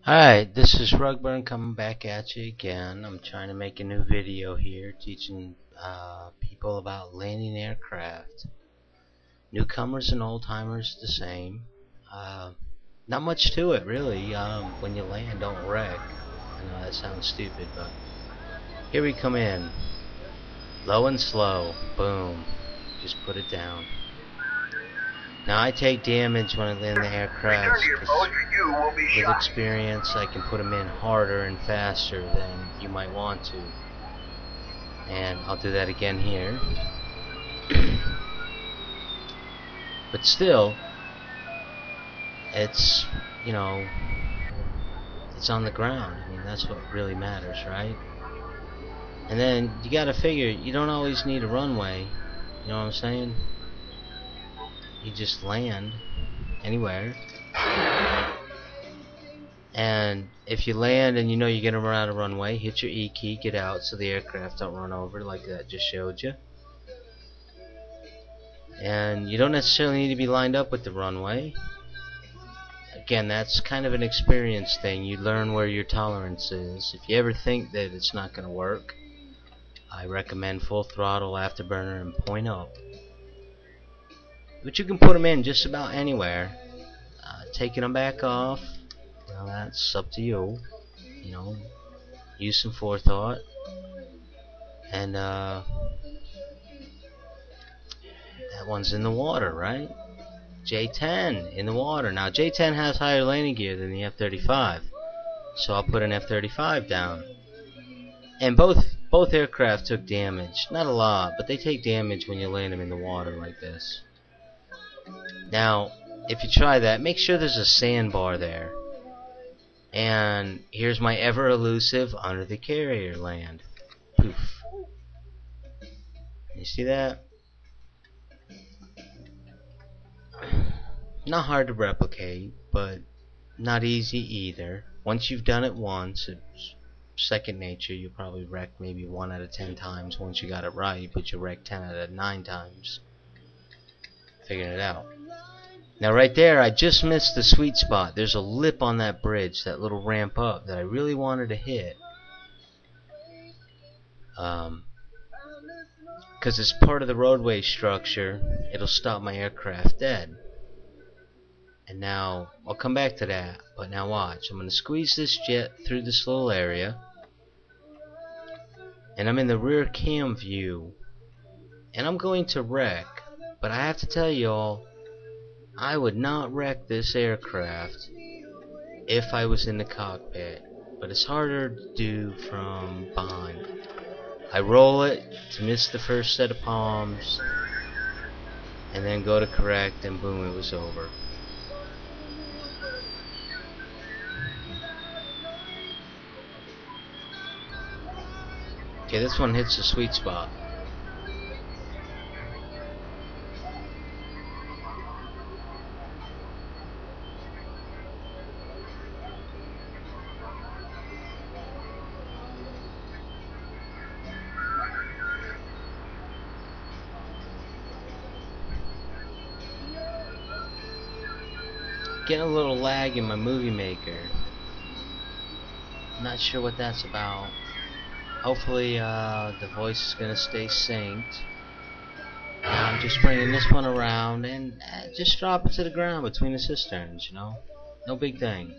Alright, this is Rugburn coming back at you again. I'm trying to make a new video here teaching people about landing aircraft. Newcomers and old timers the same. Not much to it really. When you land, don't wreck. I know that sounds stupid, but here we come in. Low and slow. Boom. Just put it down. Now I take damage when I land the aircraft because with experience I can put them in harder and faster than you might want to. And I'll do that again here. But still, it's, it's on the ground. I mean, that's what really matters, right? And then you gotta figure, you don't always need a runway. You know what I'm saying? You just land anywhere. And if you land and you know you're gonna run out of runway, hit your E key, get out so the aircraft don't run over like that just showed you. And you don't necessarily need to be lined up with the runway. Again, that's kind of an experience thing. You learn where your tolerance is. If you ever think that it's not gonna work, I recommend full throttle, afterburner, and point up. But you can put them in just about anywhere. Taking them back off, well, that's up to you. Use some forethought. And that one's in the water, right? J-10 in the water. Now J-10 has higher landing gear than the F-35, so I'll put an F-35 down. And both aircraft took damage. Not a lot, but they take damage when you land them in the water like this. Now, if you try that, make sure there's a sandbar there. And here's my ever elusive under the carrier land. Poof. You see that? Not hard to replicate, but not easy either. Once you've done it once, it's second nature. You'll probably wreck maybe 1 out of 10 times once you got it right, but you'll wreck 10 out of 9 times figuring it out. Now right there, I just missed the sweet spot. There's a lip on that bridge, that little ramp up that I really wanted to hit. Because it's part of the roadway structure, it'll stop my aircraft dead. And now, I'll come back to that, but now watch. I'm going to squeeze this jet through this little area. And I'm in the rear cam view. And I'm going to wreck. But I have to tell y'all, I would not wreck this aircraft if I was in the cockpit. But it's harder to do from behind. I roll it to miss the first set of palms. And then go to correct, and boom, it was over. Okay, this one hits the sweet spot. Getting a little lag in my movie maker. Not sure what that's about. Hopefully the voice is gonna stay synced. I'm just bringing this one around and just drop it to the ground between the cisterns, no big thing.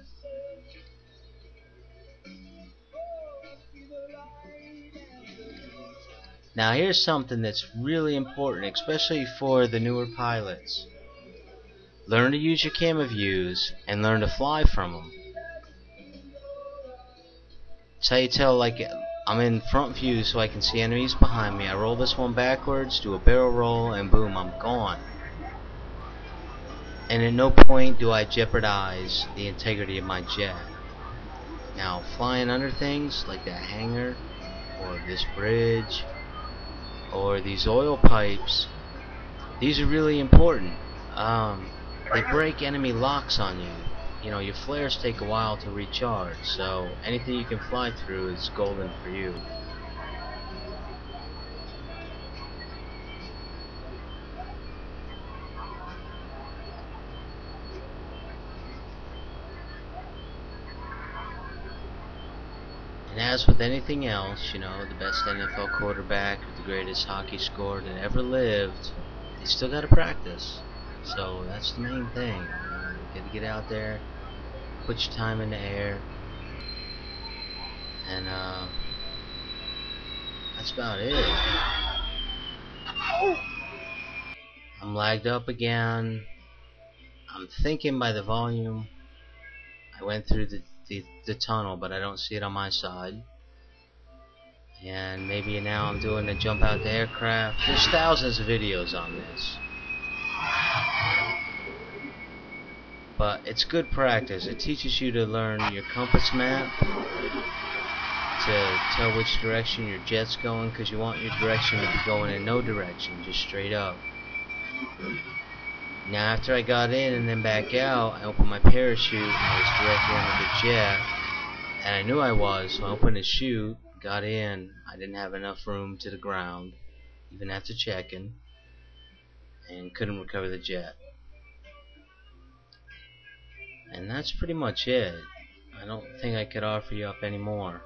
Now here's something that's really important, especially for the newer pilots. Learn to use your camera views and learn to fly from them. It's how you tell, like, I'm in front view so I can see enemies behind me. I roll this one backwards, do a barrel roll, and boom, I'm gone. And at no point do I jeopardize the integrity of my jet. Now, flying under things like that hangar, or this bridge, or these oil pipes, these are really important. They break enemy locks on you. Your flares take a while to recharge, so anything you can fly through is golden for you. And as with anything else, you know, the best NFL quarterback, the greatest hockey scorer that ever lived, they still got to practice. So that's the main thing. You got to get out there, put your time in the air, and that's about it. I'm lagged up again. I'm thinking by the volume I went through the tunnel, but I don't see it on my side. And maybe now I'm doing a jump out the aircraft. There's thousands of videos on this. But it's good practice. It teaches you to learn your compass map, to tell which direction your jet's going, because you want your direction to be going in no direction, just straight up. Now after I got in and then back out, I opened my parachute and I was directly under the jet. And I knew I was, so I opened the chute, got in. I didn't have enough room to the ground, even after checking, and couldn't recover the jet. And that's pretty much it. I don't think I could offer you up any more.